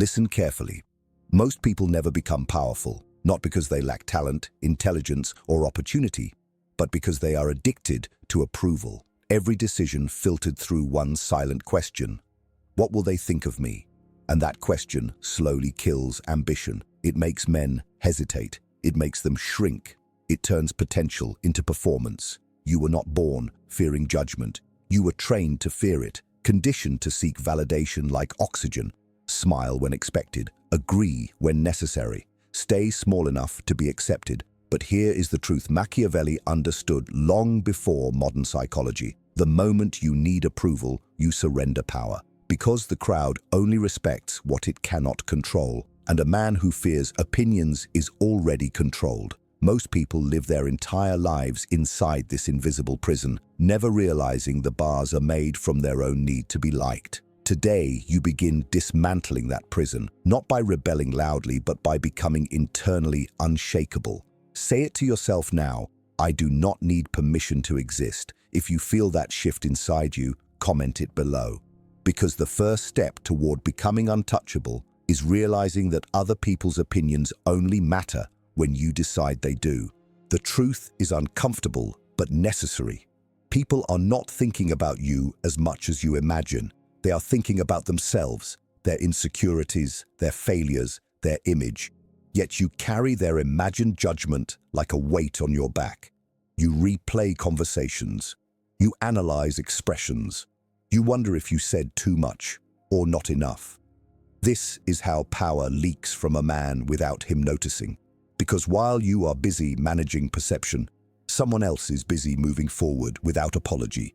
Listen carefully. Most people never become powerful, not because they lack talent, intelligence, or opportunity, but because they are addicted to approval. Every decision filtered through one silent question. What will they think of me? And that question slowly kills ambition. It makes men hesitate. It makes them shrink. It turns potential into performance. You were not born fearing judgment. You were trained to fear it, conditioned to seek validation like oxygen. Smile when expected, agree when necessary, stay small enough to be accepted. But here is the truth Machiavelli understood long before modern psychology. The moment you need approval, you surrender power. Because the crowd only respects what it cannot control, and a man who fears opinions is already controlled. Most people live their entire lives inside this invisible prison, never realizing the bars are made from their own need to be liked. Today, you begin dismantling that prison, not by rebelling loudly, but by becoming internally unshakable. Say it to yourself now, I do not need permission to exist. If you feel that shift inside you, comment it below. Because the first step toward becoming untouchable is realizing that other people's opinions only matter when you decide they do. The truth is uncomfortable, but necessary. People are not thinking about you as much as you imagine. They are thinking about themselves, their insecurities, their failures, their image. Yet you carry their imagined judgment like a weight on your back. You replay conversations. You analyze expressions. You wonder if you said too much or not enough. This is how power leaks from a man without him noticing. Because while you are busy managing perception, someone else is busy moving forward without apology.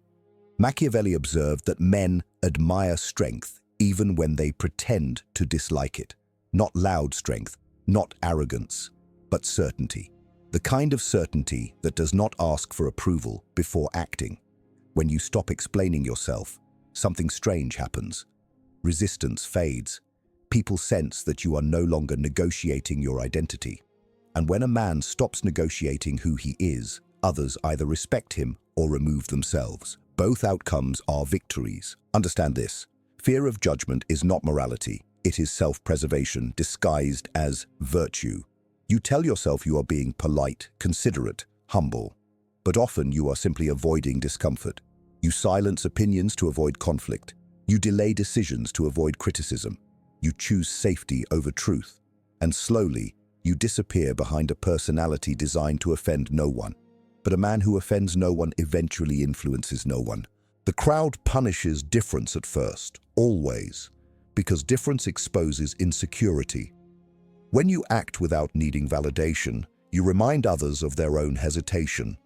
Machiavelli observed that men admire strength even when they pretend to dislike it. Not loud strength, not arrogance, but certainty. The kind of certainty that does not ask for approval before acting. When you stop explaining yourself, something strange happens. Resistance fades. People sense that you are no longer negotiating your identity. And when a man stops negotiating who he is, others either respect him or remove themselves. Both outcomes are victories. Understand this. Fear of judgment is not morality. It is self-preservation disguised as virtue. You tell yourself you are being polite, considerate, humble. But often you are simply avoiding discomfort. You silence opinions to avoid conflict. You delay decisions to avoid criticism. You choose safety over truth. And slowly, you disappear behind a personality designed to offend no one. But a man who offends no one eventually influences no one. The crowd punishes difference at first, always, because difference exposes insecurity. When you act without needing validation, you remind others of their own hesitation.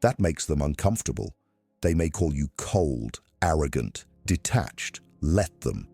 That makes them uncomfortable. They may call you cold, arrogant, detached. Let them.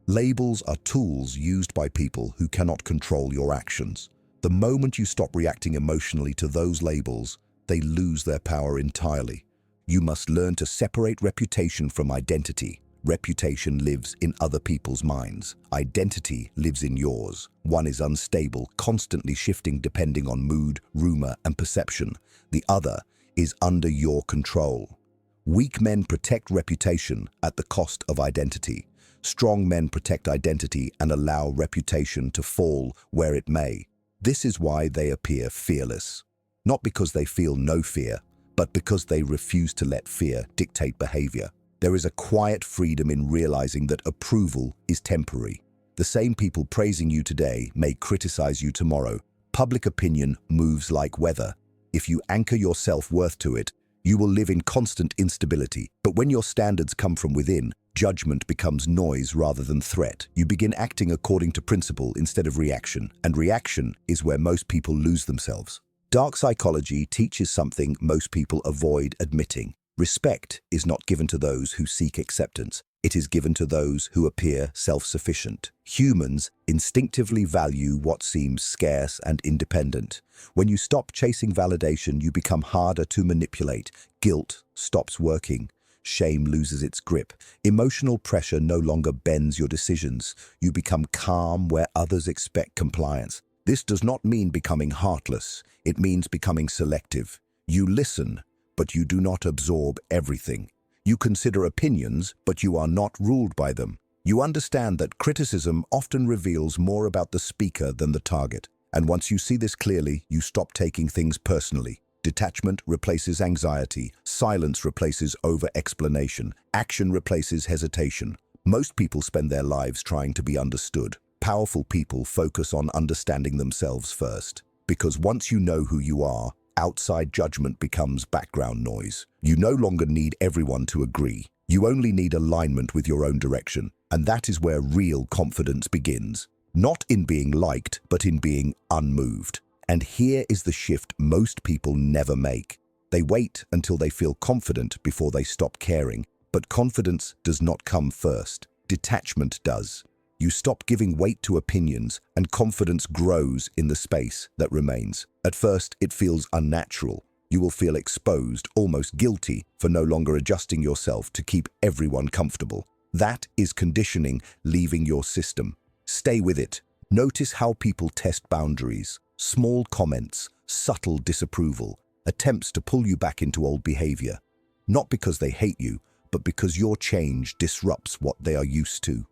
Labels are tools used by people who cannot control your actions. The moment you stop reacting emotionally to those labels, they lose their power entirely. You must learn to separate reputation from identity. Reputation lives in other people's minds. Identity lives in yours. One is unstable, constantly shifting depending on mood, rumor, and perception. The other is under your control. Weak men protect reputation at the cost of identity. Strong men protect identity and allow reputation to fall where it may. This is why they appear fearless. Not because they feel no fear, but because they refuse to let fear dictate behavior. There is a quiet freedom in realizing that approval is temporary. The same people praising you today may criticize you tomorrow. Public opinion moves like weather. If you anchor your self-worth to it, you will live in constant instability. But when your standards come from within, judgment becomes noise rather than threat. You begin acting according to principle instead of reaction, and reaction is where most people lose themselves. Dark psychology teaches something most people avoid admitting. Respect is not given to those who seek acceptance. It is given to those who appear self-sufficient. Humans instinctively value what seems scarce and independent. When you stop chasing validation, you become harder to manipulate. Guilt stops working. Shame loses its grip. Emotional pressure no longer bends your decisions. You become calm where others expect compliance. This does not mean becoming heartless. It means becoming selective. You listen, but you do not absorb everything. You consider opinions, but you are not ruled by them. You understand that criticism often reveals more about the speaker than the target. And once you see this clearly, you stop taking things personally. Detachment replaces anxiety, silence replaces over-explanation, action replaces hesitation. Most people spend their lives trying to be understood. Powerful people focus on understanding themselves first. Because once you know who you are, outside judgment becomes background noise. You no longer need everyone to agree. You only need alignment with your own direction. And that is where real confidence begins. Not in being liked, but in being unmoved. And here is the shift most people never make. They wait until they feel confident before they stop caring. But confidence does not come first. Detachment does. You stop giving weight to opinions, and confidence grows in the space that remains. At first, it feels unnatural. You will feel exposed, almost guilty, for no longer adjusting yourself to keep everyone comfortable. That is conditioning leaving your system. Stay with it. Notice how people test boundaries. Small comments, subtle disapproval, attempts to pull you back into old behavior. Not because they hate you, but because your change disrupts what they are used to.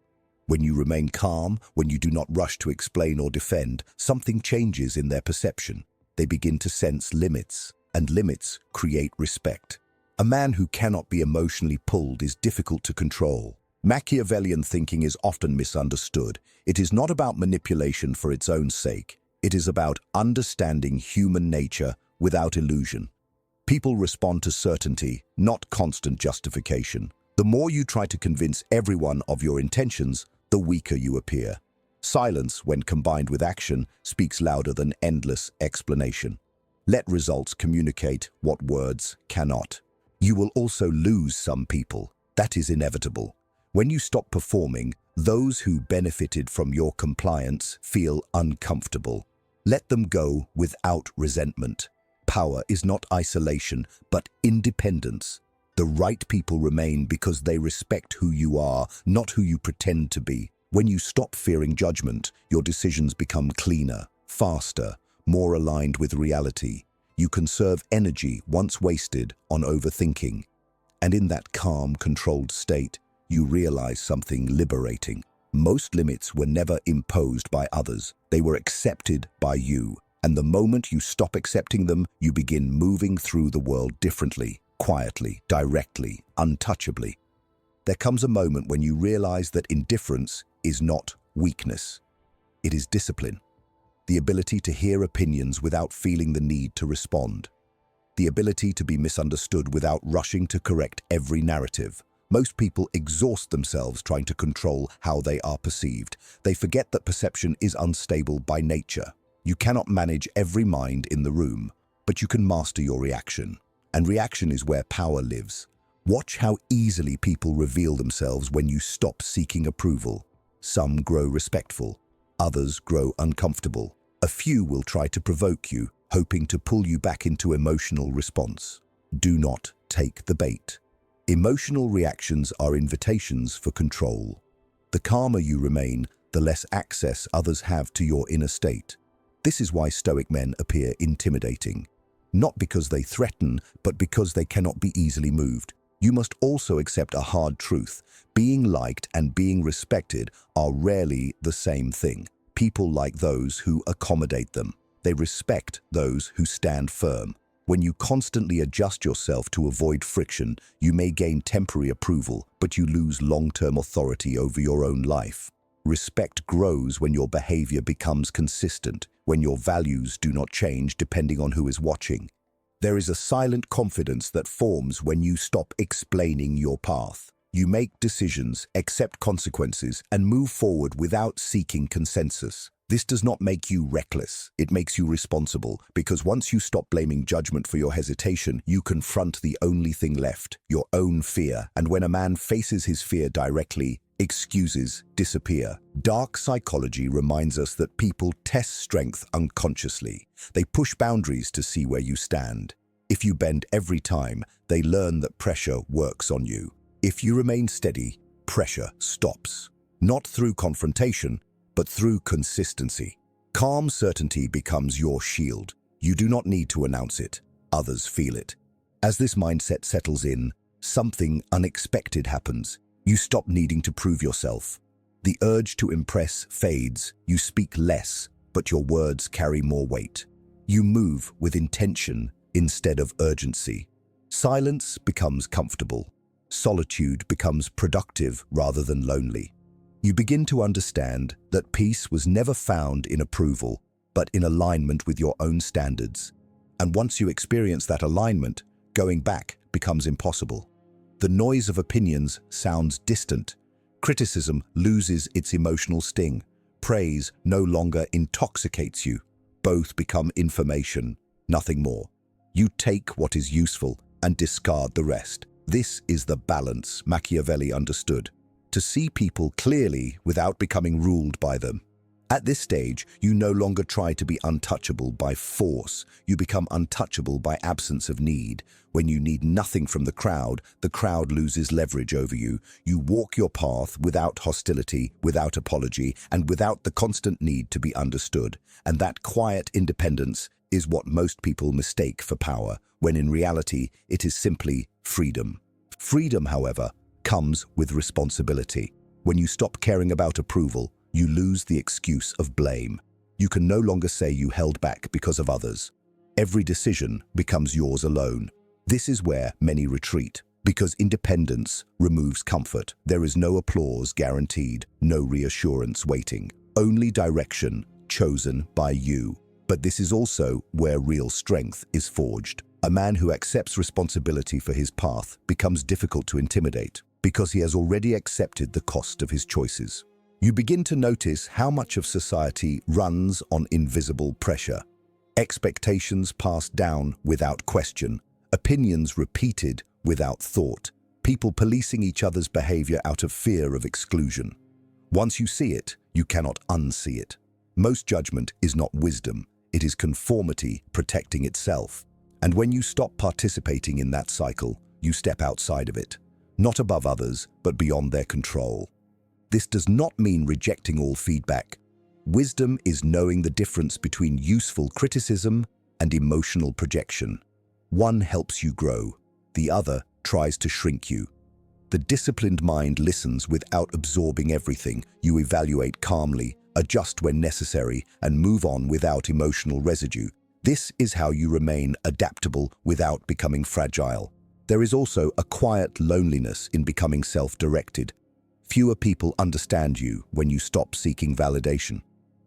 When you remain calm, when you do not rush to explain or defend, something changes in their perception. They begin to sense limits, and limits create respect. A man who cannot be emotionally pulled is difficult to control. Machiavellian thinking is often misunderstood. It is not about manipulation for its own sake. It is about understanding human nature without illusion. People respond to certainty, not constant justification. The more you try to convince everyone of your intentions, the weaker you appear. Silence, when combined with action, speaks louder than endless explanation. Let results communicate what words cannot. You will also lose some people. That is inevitable. When you stop performing, those who benefited from your compliance feel uncomfortable. Let them go without resentment. Power is not isolation, but independence. The right people remain because they respect who you are, not who you pretend to be. When you stop fearing judgment, your decisions become cleaner, faster, more aligned with reality. You conserve energy once wasted on overthinking. And in that calm, controlled state, you realize something liberating. Most limits were never imposed by others. They were accepted by you. And the moment you stop accepting them, you begin moving through the world differently, quietly, directly, untouchably. There comes a moment when you realize that indifference is not weakness. It is discipline. The ability to hear opinions without feeling the need to respond. The ability to be misunderstood without rushing to correct every narrative. Most people exhaust themselves trying to control how they are perceived. They forget that perception is unstable by nature. You cannot manage every mind in the room, but you can master your reaction. And reaction is where power lives. Watch how easily people reveal themselves when you stop seeking approval. Some grow respectful, others grow uncomfortable. A few will try to provoke you, hoping to pull you back into emotional response. Do not take the bait. Emotional reactions are invitations for control. The calmer you remain, the less access others have to your inner state. This is why stoic men appear intimidating. Not because they threaten, but because they cannot be easily moved. You must also accept a hard truth. Being liked and being respected are rarely the same thing. People like those who accommodate them. They respect those who stand firm. When you constantly adjust yourself to avoid friction, you may gain temporary approval, but you lose long-term authority over your own life. Respect grows when your behavior becomes consistent, when your values do not change depending on who is watching. There is a silent confidence that forms when you stop explaining your path. You make decisions, accept consequences, and move forward without seeking consensus. This does not make you reckless. It makes you responsible, because once you stop blaming judgment for your hesitation, you confront the only thing left, your own fear. And when a man faces his fear directly, excuses disappear. Dark psychology reminds us that people test strength unconsciously. They push boundaries to see where you stand. If you bend every time, they learn that pressure works on you. If you remain steady, pressure stops. Not through confrontation, but through consistency. Calm certainty becomes your shield. You do not need to announce it. Others feel it. As this mindset settles in, something unexpected happens. You stop needing to prove yourself. The urge to impress fades. You speak less, but your words carry more weight. You move with intention instead of urgency. Silence becomes comfortable. Solitude becomes productive rather than lonely. You begin to understand that peace was never found in approval, but in alignment with your own standards. And once you experience that alignment, going back becomes impossible. The noise of opinions sounds distant. Criticism loses its emotional sting. Praise no longer intoxicates you. Both become information, nothing more. You take what is useful and discard the rest. This is the balance Machiavelli understood. To see people clearly without becoming ruled by them. At this stage, you no longer try to be untouchable by force. You become untouchable by absence of need. When you need nothing from the crowd loses leverage over you. You walk your path without hostility, without apology, and without the constant need to be understood. And that quiet independence is what most people mistake for power, when in reality, it is simply freedom. Freedom, however, comes with responsibility. When you stop caring about approval, you lose the excuse of blame. You can no longer say you held back because of others. Every decision becomes yours alone. This is where many retreat, because independence removes comfort. There is no applause guaranteed, no reassurance waiting, only direction chosen by you. But this is also where real strength is forged. A man who accepts responsibility for his path becomes difficult to intimidate, because he has already accepted the cost of his choices. You begin to notice how much of society runs on invisible pressure. Expectations passed down without question, opinions repeated without thought, people policing each other's behavior out of fear of exclusion. Once you see it, you cannot unsee it. Most judgment is not wisdom, it is conformity protecting itself. And when you stop participating in that cycle, you step outside of it, not above others, but beyond their control. This does not mean rejecting all feedback. Wisdom is knowing the difference between useful criticism and emotional projection. One helps you grow, the other tries to shrink you. The disciplined mind listens without absorbing everything. You evaluate calmly, adjust when necessary, and move on without emotional residue. This is how you remain adaptable without becoming fragile. There is also a quiet loneliness in becoming self-directed. Fewer people understand you when you stop seeking validation.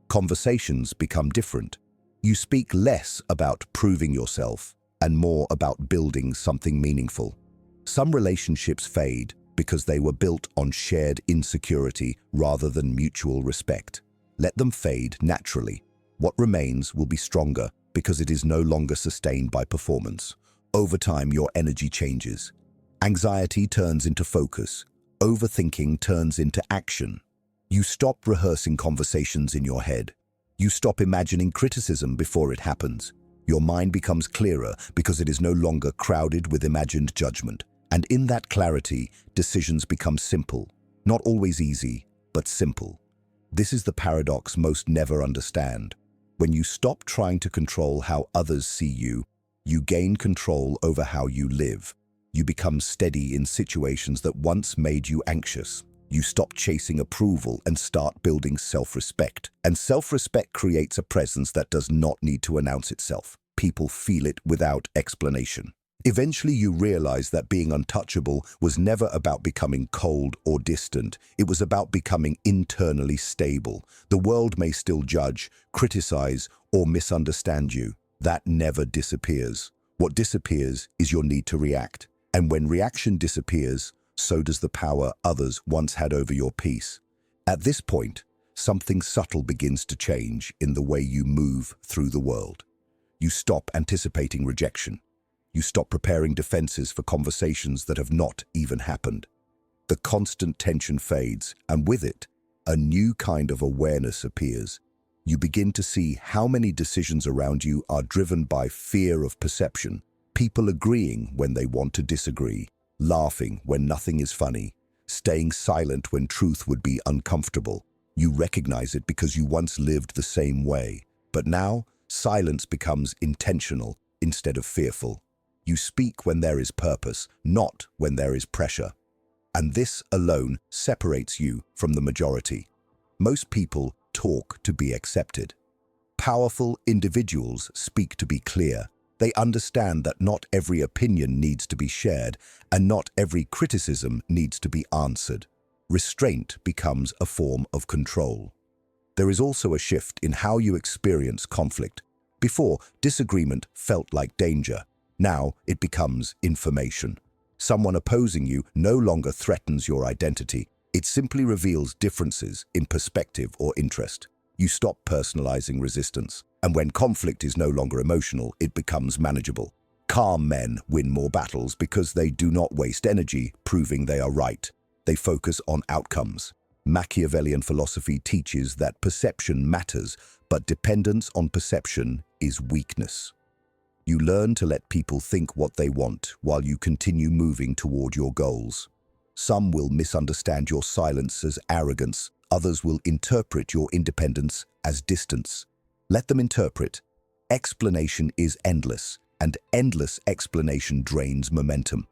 Conversations become different. You speak less about proving yourself and more about building something meaningful. Some relationships fade because they were built on shared insecurity rather than mutual respect. Let them fade naturally. What remains will be stronger because it is no longer sustained by performance. Over time, your energy changes. Anxiety turns into focus. Overthinking turns into action. You stop rehearsing conversations in your head. You stop imagining criticism before it happens. Your mind becomes clearer because it is no longer crowded with imagined judgment. And in that clarity, decisions become simple. Not always easy, but simple. This is the paradox most never understand. When you stop trying to control how others see you, you gain control over how you live. You become steady in situations that once made you anxious. You stop chasing approval and start building self-respect. And self-respect creates a presence that does not need to announce itself. People feel it without explanation. Eventually, you realize that being untouchable was never about becoming cold or distant. It was about becoming internally stable. The world may still judge, criticize, or misunderstand you. That never disappears. What disappears is your need to react. And when reaction disappears, so does the power others once had over your peace. At this point, something subtle begins to change in the way you move through the world. You stop anticipating rejection. You stop preparing defenses for conversations that have not even happened. The constant tension fades, and with it, a new kind of awareness appears. You begin to see how many decisions around you are driven by fear of perception. People agreeing when they want to disagree, laughing when nothing is funny, staying silent when truth would be uncomfortable. You recognize it because you once lived the same way. But now, silence becomes intentional instead of fearful. You speak when there is purpose, not when there is pressure. and this alone separates you from the majority. Most people talk to be accepted. Powerful individuals speak to be clear. They understand that not every opinion needs to be shared, and not every criticism needs to be answered. Restraint becomes a form of control. There is also a shift in how you experience conflict. Before, disagreement felt like danger. Now it becomes information. Someone opposing you no longer threatens your identity. It simply reveals differences in perspective or interest. You stop personalizing resistance, and when conflict is no longer emotional, it becomes manageable. Calm men win more battles because they do not waste energy proving they are right. They focus on outcomes. Machiavellian philosophy teaches that perception matters, but dependence on perception is weakness. You learn to let people think what they want while you continue moving toward your goals. Some will misunderstand your silence as arrogance. Others will interpret your independence as distance. Let them interpret. Explanation is endless, and endless explanation drains momentum.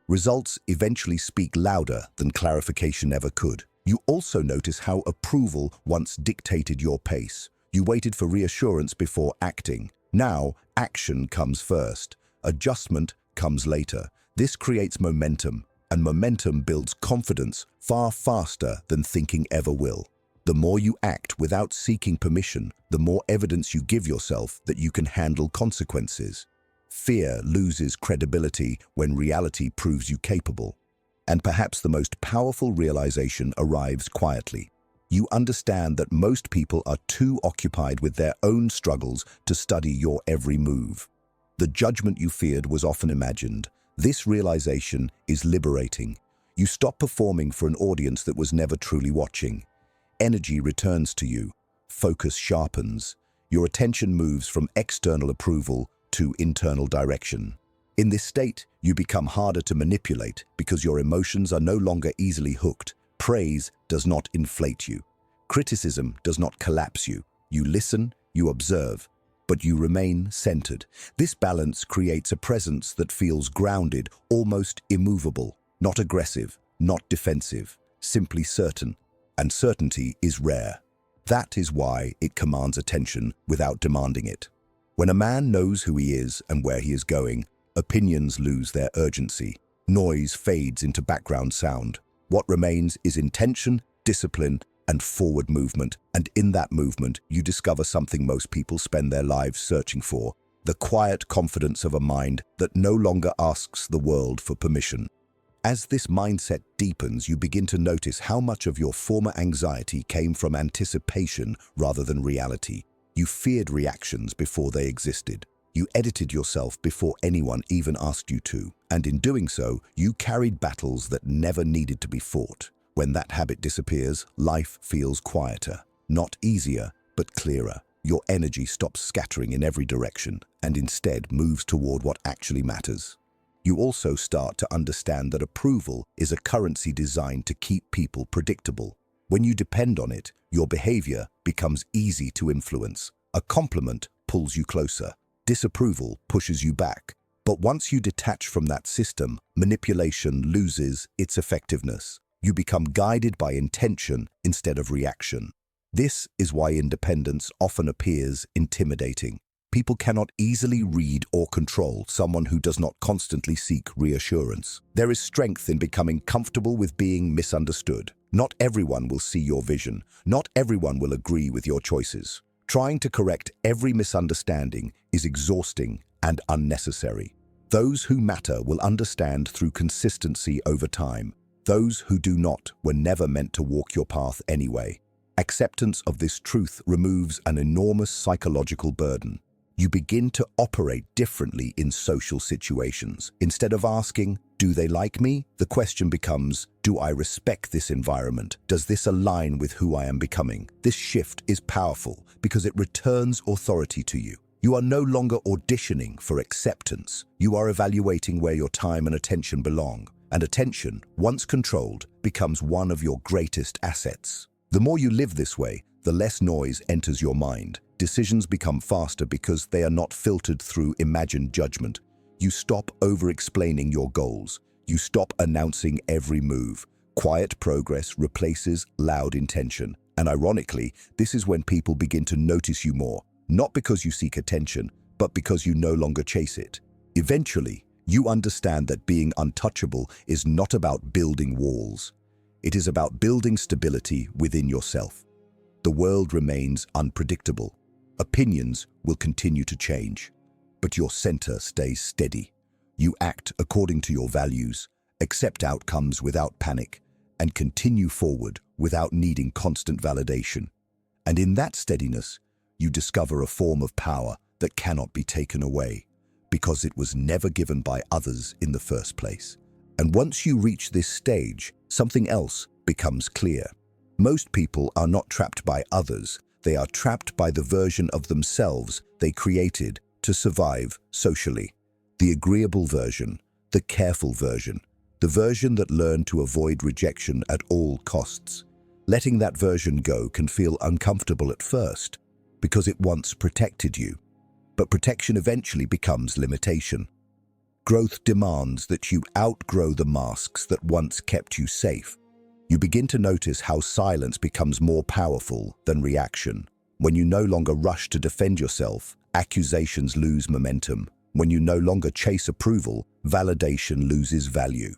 Results eventually speak louder than clarification ever could. You also notice how approval once dictated your pace. You waited for reassurance before acting. Now, action comes first. Adjustment comes later. This creates momentum, and momentum builds confidence far faster than thinking ever will. The more you act without seeking permission, the more evidence you give yourself that you can handle consequences. Fear loses credibility when reality proves you capable. And perhaps the most powerful realization arrives quietly. You understand that most people are too occupied with their own struggles to study your every move. The judgment you feared was often imagined. This realization is liberating. You stop performing for an audience that was never truly watching. Energy returns to you. Focus sharpens. Your attention moves from external approval to internal direction. In this state, you become harder to manipulate because your emotions are no longer easily hooked. Praise does not inflate you. Criticism does not collapse you. You listen, you observe, but you remain centered. This balance creates a presence that feels grounded, almost immovable, not aggressive, not defensive, simply certain. And certainty is rare. That is why it commands attention without demanding it. When a man knows who he is and where he is going, opinions lose their urgency. Noise fades into background sound. What remains is intention, discipline, and forward movement. And in that movement, you discover something most people spend their lives searching for: the quiet confidence of a mind that no longer asks the world for permission. As this mindset deepens, you begin to notice how much of your former anxiety came from anticipation rather than reality. You feared reactions before they existed. You edited yourself before anyone even asked you to, and in doing so, you carried battles that never needed to be fought. When that habit disappears, life feels quieter, not easier, but clearer. Your energy stops scattering in every direction and instead moves toward what actually matters. You also start to understand that approval is a currency designed to keep people predictable. When you depend on it, your behavior becomes easy to influence. A compliment pulls you closer. Disapproval pushes you back. But once you detach from that system, manipulation loses its effectiveness. You become guided by intention instead of reaction. This is why independence often appears intimidating. People cannot easily read or control someone who does not constantly seek reassurance. There is strength in becoming comfortable with being misunderstood. Not everyone will see your vision. Not everyone will agree with your choices. Trying to correct every misunderstanding is exhausting and unnecessary. Those who matter will understand through consistency over time. Those who do not were never meant to walk your path anyway. Acceptance of this truth removes an enormous psychological burden. You begin to operate differently in social situations. Instead of asking, "Do they like me?" the question becomes, "Do I respect this environment? Does this align with who I am becoming?" This shift is powerful because it returns authority to you. You are no longer auditioning for acceptance. You are evaluating where your time and attention belong. And attention, once controlled, becomes one of your greatest assets. The more you live this way, the less noise enters your mind. Decisions become faster because they are not filtered through imagined judgment. You stop over-explaining your goals. You stop announcing every move. Quiet progress replaces loud intention. And ironically, this is when people begin to notice you more, not because you seek attention, but because you no longer chase it. Eventually, you understand that being untouchable is not about building walls. It is about building stability within yourself. The world remains unpredictable. Opinions will continue to change, but your center stays steady. You act according to your values, accept outcomes without panic, and continue forward without needing constant validation. And in that steadiness, you discover a form of power that cannot be taken away, because it was never given by others in the first place. And once you reach this stage, something else becomes clear. Most people are not trapped by others, they are trapped by the version of themselves they created to survive socially. The agreeable version, the careful version, the version that learned to avoid rejection at all costs. Letting that version go can feel uncomfortable at first, because it once protected you. But protection eventually becomes limitation. Growth demands that you outgrow the masks that once kept you safe. You begin to notice how silence becomes more powerful than reaction. When you no longer rush to defend yourself, accusations lose momentum. When you no longer chase approval, validation loses value.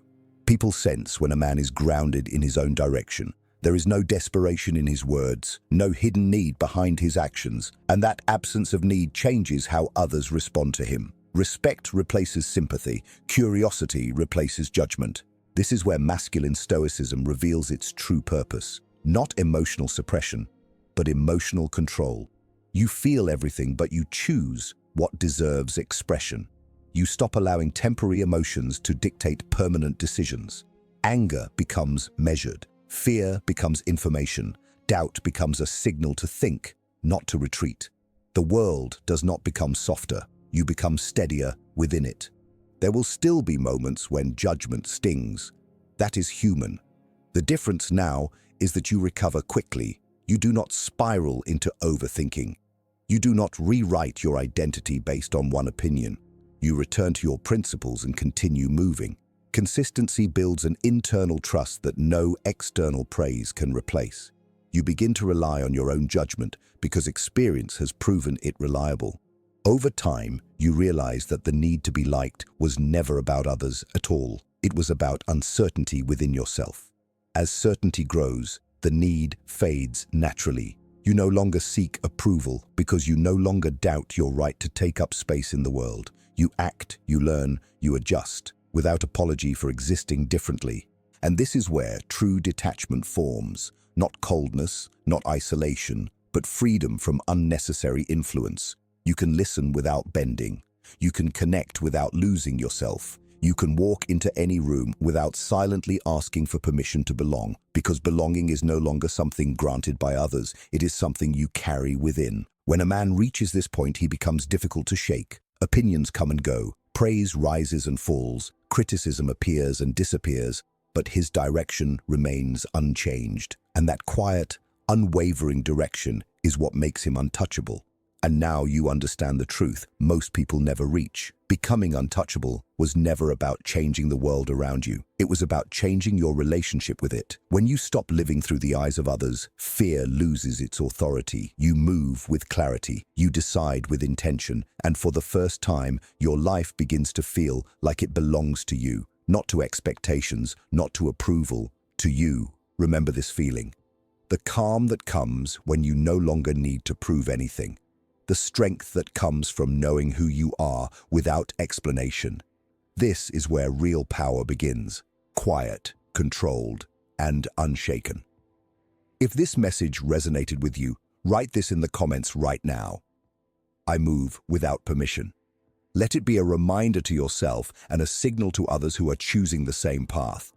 People sense when a man is grounded in his own direction. There is no desperation in his words, no hidden need behind his actions, and that absence of need changes how others respond to him. Respect replaces sympathy, curiosity replaces judgment. This is where masculine stoicism reveals its true purpose. Not emotional suppression, but emotional control. You feel everything, but you choose what deserves expression. You stop allowing temporary emotions to dictate permanent decisions. Anger becomes measured. Fear becomes information. Doubt becomes a signal to think, not to retreat. The world does not become softer. You become steadier within it. There will still be moments when judgment stings. That is human. The difference now is that you recover quickly. You do not spiral into overthinking. You do not rewrite your identity based on one opinion. You return to your principles and continue moving. Consistency builds an internal trust that no external praise can replace. You begin to rely on your own judgment because experience has proven it reliable. Over time, you realize that the need to be liked was never about others at all. It was about uncertainty within yourself. As certainty grows, the need fades naturally. You no longer seek approval because you no longer doubt your right to take up space in the world. You act, you learn, you adjust, without apology for existing differently. And this is where true detachment forms, not coldness, not isolation, but freedom from unnecessary influence. You can listen without bending. You can connect without losing yourself. You can walk into any room without silently asking for permission to belong, because belonging is no longer something granted by others. It is something you carry within. When a man reaches this point, he becomes difficult to shake. Opinions come and go. Praise rises and falls. Criticism appears and disappears, but his direction remains unchanged. And that quiet, unwavering direction is what makes him untouchable. And now you understand the truth most people never reach. Becoming untouchable was never about changing the world around you. It was about changing your relationship with it. When you stop living through the eyes of others, fear loses its authority. You move with clarity. You decide with intention. And for the first time, your life begins to feel like it belongs to you. Not to expectations, not to approval, to you. Remember this feeling. The calm that comes when you no longer need to prove anything. The strength that comes from knowing who you are without explanation. This is where real power begins, quiet, controlled, and unshaken. If this message resonated with you, write this in the comments right now. I move without permission. Let it be a reminder to yourself and a signal to others who are choosing the same path.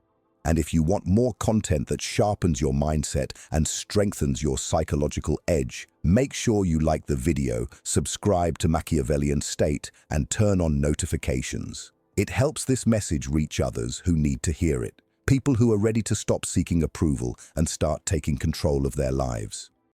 And if you want more content that sharpens your mindset and strengthens your psychological edge, make sure you like the video, subscribe to Machiavellian State, and turn on notifications. It helps this message reach others who need to hear it, people who are ready to stop seeking approval and start taking control of their lives.